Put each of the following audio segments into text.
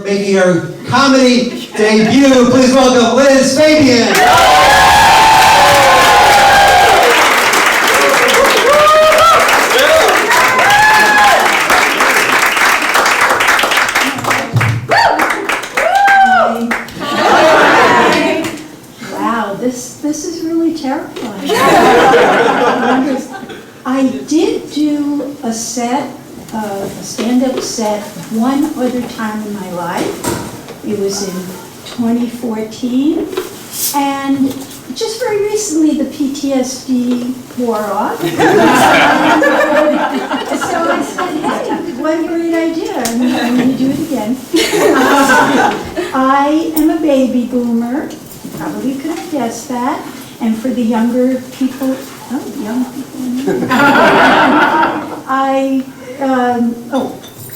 making her comedy debut. Please welcome Liz Fabian. This is really terrifying. I did do a set, a stand-up set, one other time in my life. It was in 2014, and just very recently the PTSD wore off. So I said, hey, what a great idea, I'm going to do it again. I am a baby boomer. Probably could have guessed that. And for the younger people, young people.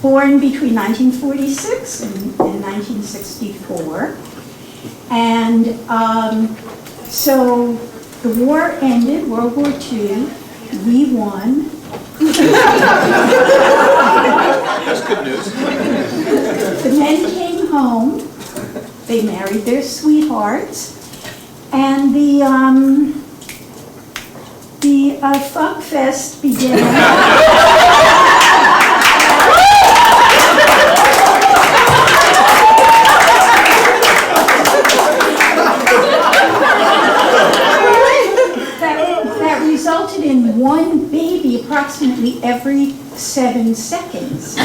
Born between 1946 and 1964. And so the war ended, World War II, we won. That's good news. The men came home. They married their sweethearts, and the funk fest began. that resulted in one baby approximately every 7 seconds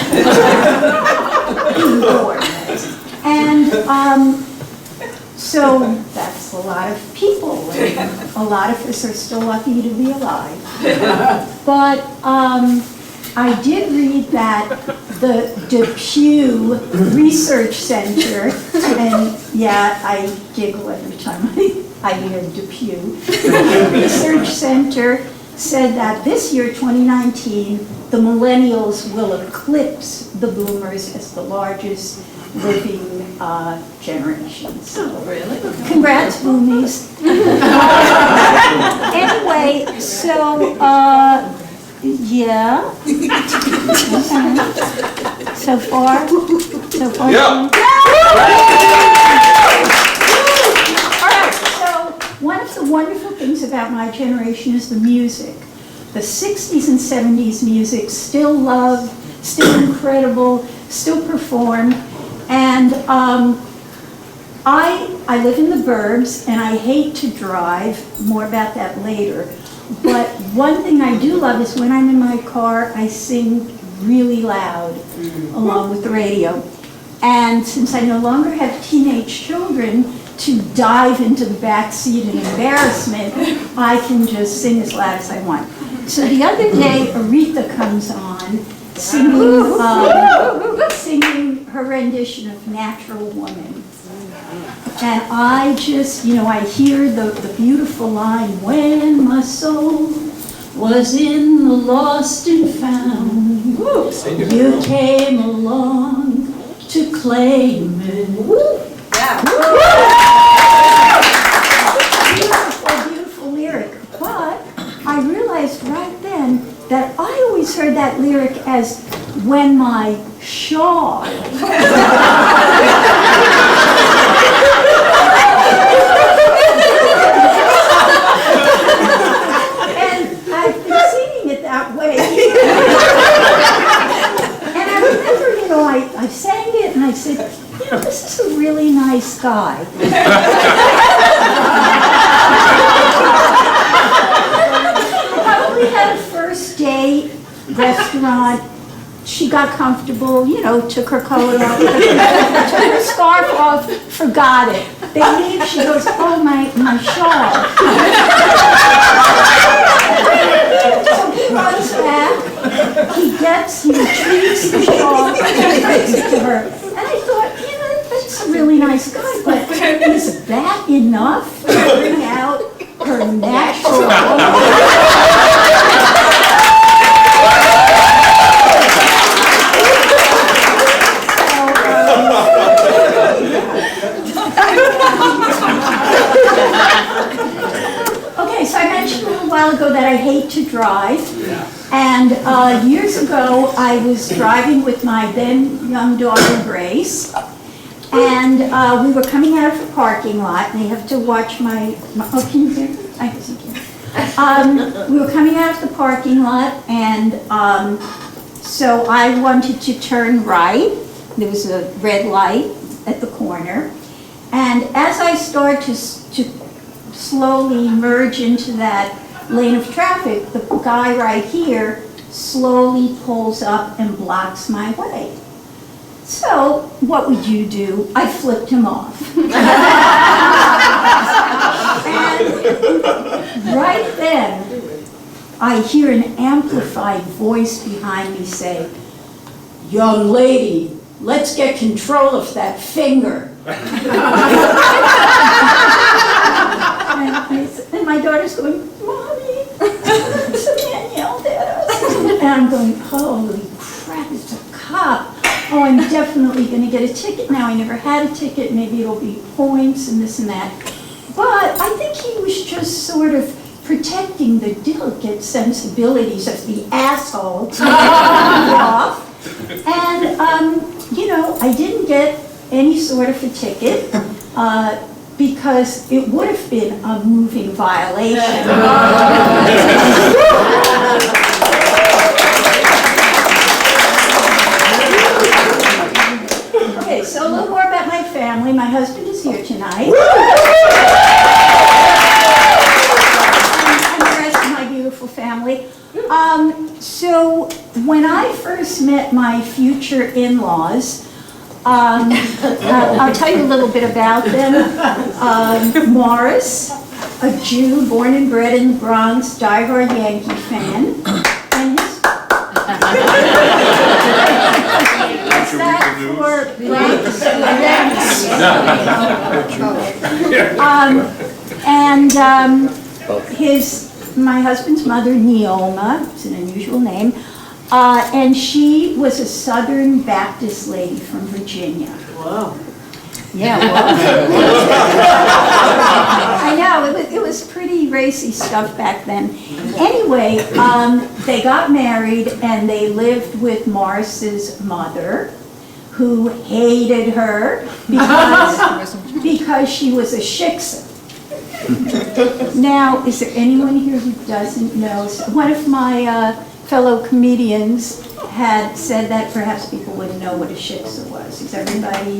being born. And so that's a lot of people, and a lot of us are still lucky to be alive. But I did read that the Depew Research Center, and yeah, I giggle every time I hear Depew. The Research Center said that this year, 2019, the millennials will eclipse the boomers as the largest living generations. So, really? Congrats, boomies. Anyway, so, yeah. So far? Yeah. All right, so one of the wonderful things about my generation is the music. The 60s and 70s music, still loved, still incredible, still performed. And I live in the burbs, and I hate to drive, more about that later. But one thing I do love is when I'm in my car, I sing really loud along with the radio. And since I no longer have teenage children to dive into the back seat in embarrassment, I can just sing as loud as I want. So the other day, Aretha comes on, singing her rendition of Natural Woman. And I just, I hear the beautiful line, when my soul was in the lost and found, you came along to claim it. Beautiful lyric. But I realized right then that I always heard that lyric as when my shawl. And I've been singing it that way. And I remember, I sang it and I said, this is a really nice guy. Probably had a first date, restaurant. She got comfortable, took her coat off, took her scarf off, forgot it. They leave, she goes, oh, my shawl. So he runs back, he retrieves the shawl, and gives it to her. And I thought, that's a really nice guy, but is that enough to bring out her natural woman? Okay, so I mentioned a little while ago that I hate to drive. And years ago, I was driving with my then young daughter, Grace. And we were coming out of a parking lot, and I have to watch my oh, can you hear me? I guess you can. We were coming out of the parking lot, and so I wanted to turn right. There was a red light at the corner. And as I start to slowly merge into that lane of traffic, the guy right here slowly pulls up and blocks my way. So, what would you do? I flipped him off. And right then, I hear an amplified voice behind me say, "Young lady, let's get control of that finger." And my daughter's going, "Mommy, some man yelled at us." And I'm going, "Holy crap, it's a cop. Oh, I'm definitely going to get a ticket now. I never had a ticket. Maybe it'll be points and this and that." But I think he was just sort of protecting the delicate sensibilities of the asshole to get me off. And, you know, I didn't get any sort of a ticket because it would have been a moving violation. Okay, so a little more about my family. My husband is here tonight. And the rest of my beautiful family. So when I first met my future in-laws, I'll tell you a little bit about them. Morris, a Jew born and bred in the Bronx, diehard Yankee fan. And his my husband's mother, Neoma, it's an unusual name, and she was a Southern Baptist lady from Virginia. Wow. Yeah, well, I know, it was pretty racy stuff back then. Anyway, they got married and they lived with Morris's mother, who hated her because she was a shiksa. Now, is there anyone here who doesn't know? One of my fellow comedians had said that perhaps people wouldn't know what a shiksa was. Is everybody?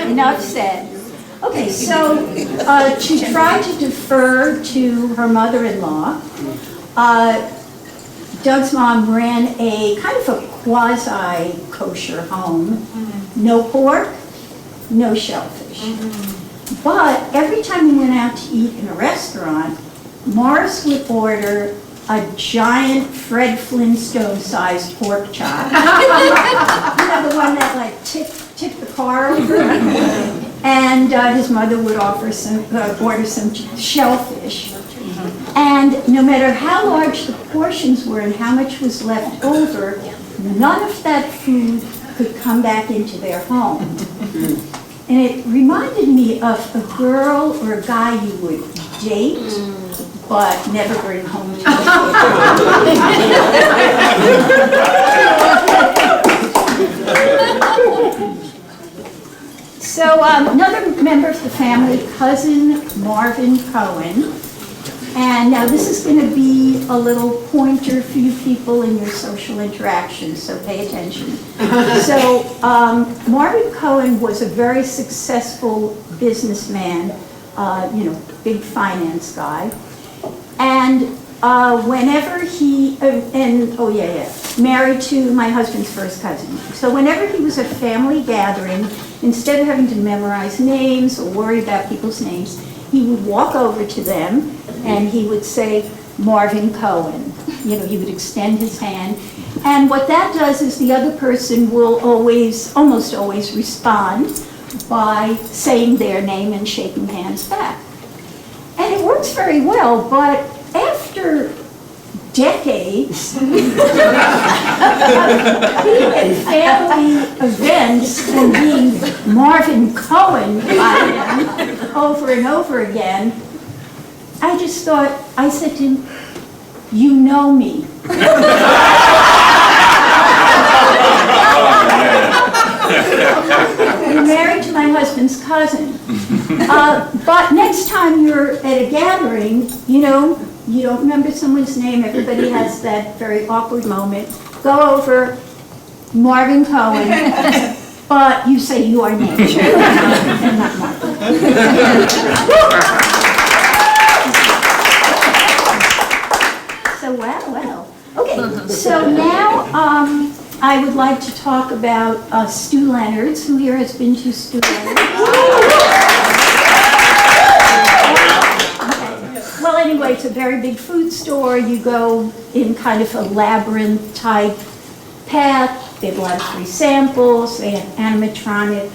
Enough said. Okay, so she tried to defer to her mother-in-law. Doug's mom ran a kind of a quasi-kosher home. No pork, no shellfish. But every time we went out to eat in a restaurant, Morris would order a giant Fred Flintstone-sized pork chop. You know, the one that like tipped the car over. And his mother would order some shellfish. And no matter how large the portions were and how much was left over, none of that food could come back into their home. And it reminded me of a girl or a guy you would date, but never bring home to the So another member of the family, cousin Marvin Cohen. And now this is going to be a little pointer for you people in your social interactions, so pay attention. So Marvin Cohen was a very successful businessman, you know, big finance guy. And whenever he, married to my husband's first cousin. So whenever he was at a family gathering, instead of having to memorize names or worry about people's names, he would walk over to them and he would say, "Marvin Cohen." You know, he would extend his hand. And what that does is the other person will almost always respond by saying their name and shaking hands back. And it works very well, but after decades of being at family events and being Marvin Cohen by them over and over again, I just thought, I said to him, "You know me." his cousin. But next time you're at a gathering, you don't remember someone's name, everybody has that very awkward moment. Go over Marvin Cohen, but you say your name, and not Marvin. So, well. Okay, so now I would like to talk about Stu Leonard's. Who here has been to Stu Leonard's? Okay. Well, anyway, it's a very big food store. You go in kind of a labyrinth type path. They have a lot of free samples. They have animatronic,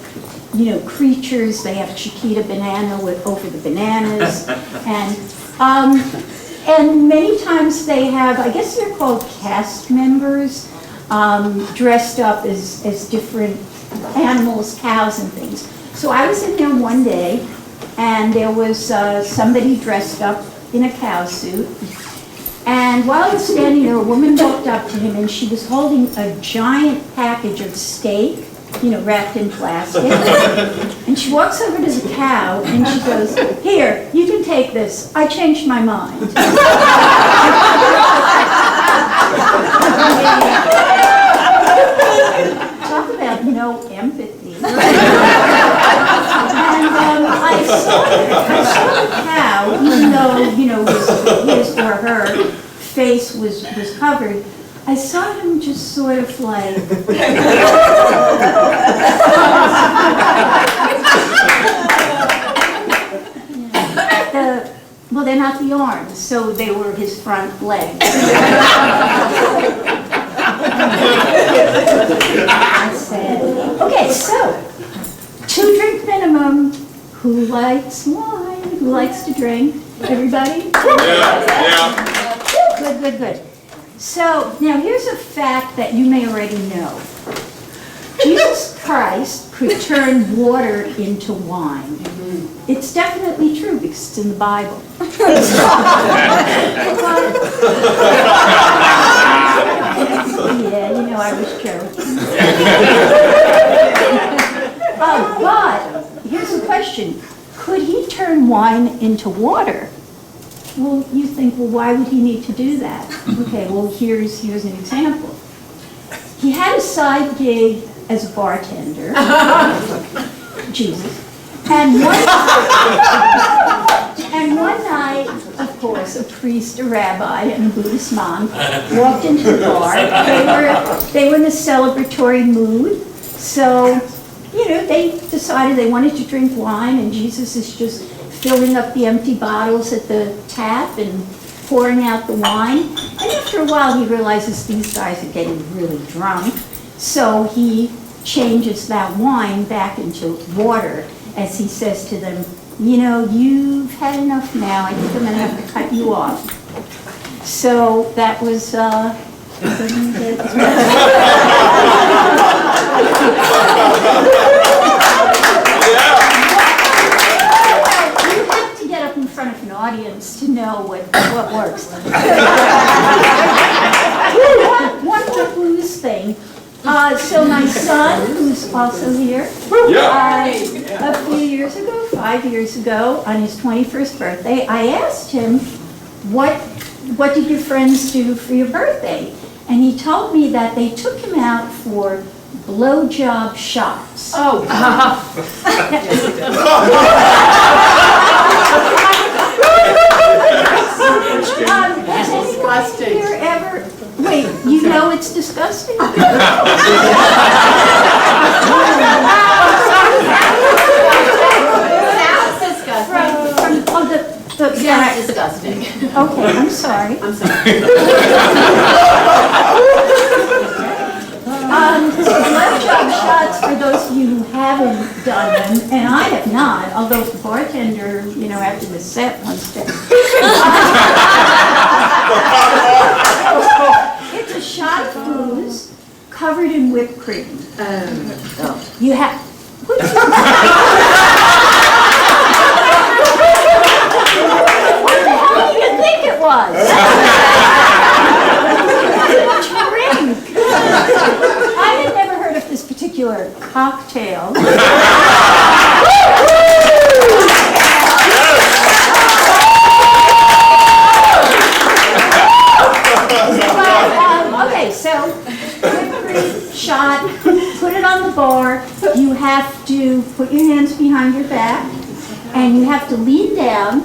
creatures. They have Chiquita banana over the bananas, and many times they have, I guess they're called cast members, dressed up as different animals, cows and things. So I was in there one day, and there was somebody dressed up in a cow suit. And while I was standing there, a woman walked up to him, and she was holding a giant package of steak, wrapped in plastic. And she walks over to the cow, and she goes, "Here, you can take this. I changed my mind." Talk about empathy. And I saw the cow, even though, his or her face was covered. I saw him just sort of like, well, they're not the arms, so they were his front legs. I said, okay, so 2-drink minimum. Who likes wine? Who likes to drink? Everybody? Yeah. Good. So, now here's a fact that you may already know. Jesus Christ could turn water into wine. It's definitely true because it's in the Bible. Yeah, I was joking. But here's the question. Could he turn wine into water? Well, you think, why would he need to do that? Okay, well, here's an example. He had a side gig as a bartender, Jesus, and one night, of course, a priest, a rabbi, and a Buddhist monk walked into the bar. They were in a celebratory mood, so, they decided they wanted to drink wine, and Jesus is just filling up the empty bottles at the tap and pouring out the wine. And after a while, he realizes these guys are getting really drunk. So he changes that wine back into water as he says to them, you've had enough now. I think I'm going to have to cut you off. So that was... in front of an audience to know what works. One more blues thing. So my son, who's also here, a few years ago, 5 years ago, on his 21st birthday, I asked him, what did your friends do for your birthday? And he told me that they took him out for blowjob shots. Oh. Has disgusting. Here ever? Wait, it's disgusting? Sounds disgusting. Yeah, it's disgusting. Okay, I'm sorry. So blowjob shots, for those of you who haven't done them, and I have not, although the bartender, after the set once did. It's a shot of booze covered in whipped cream. You have... What the hell do you think it was? Drink. I had never heard of this particular cocktail. put it on the bar. You have to put your hands behind your back, and you have to lean down,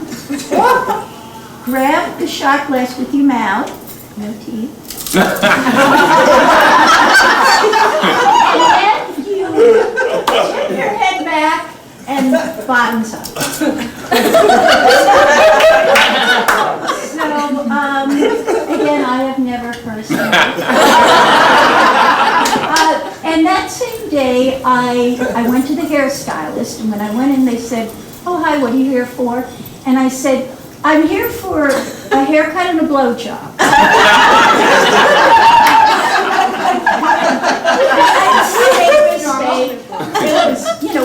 grab the shot glass with your mouth, no teeth. And then you tip your head back and bottoms up. So, again, I have never personally. And that same day, I went to the hairstylist, and when I went in, they said, "Oh, hi, what are you here for?" And I said, "I'm here for a haircut and a blowjob."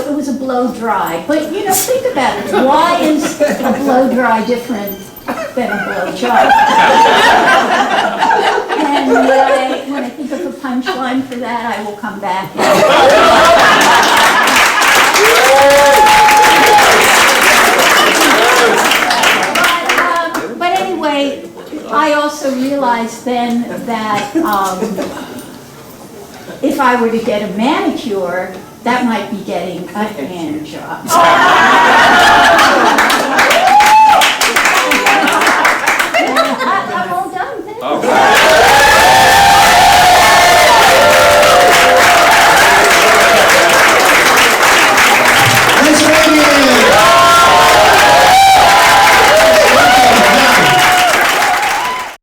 It was a blow dry, but think about it. Why is a blow dry different than a blow job? And when I think of a punchline for that, I will come back. But anyway, I also realized then that if I were to get a manicure, that might be getting a hand job. I'm all done, thank you.